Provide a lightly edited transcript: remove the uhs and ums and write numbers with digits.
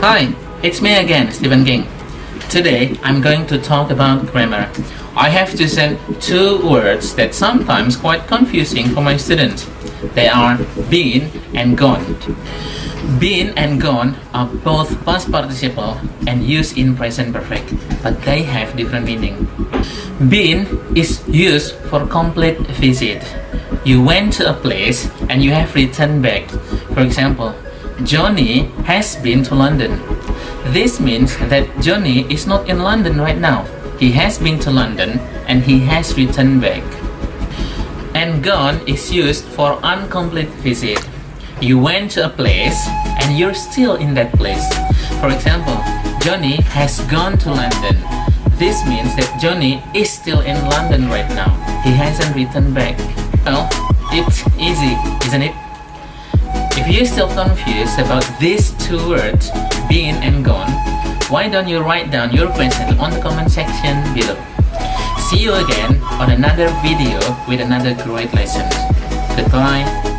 Hi, it's me again, Stephen King. Today, I'm going to talk about grammar. I have to say two words that sometimes quite confusing for my students. They are been and gone. Been and gone are both past participle and used in present perfect, but they have different meaning. Been is used for complete visit. You went to a place and you have returned back. For example, Johnny has been to London. This means that Johnny is not in London right now. He has been to London and he has returned back. And gone is used for incomplete visit. You went to a place and you're still in that place. For example, Johnny has gone to London. This means that Johnny is still in London right now. He hasn't returned back. Well, it's easy, isn't it? If you're still confused about these two words, been and gone, why don't you write down your question on the comment section below. See you again on another video with another great lesson. Goodbye.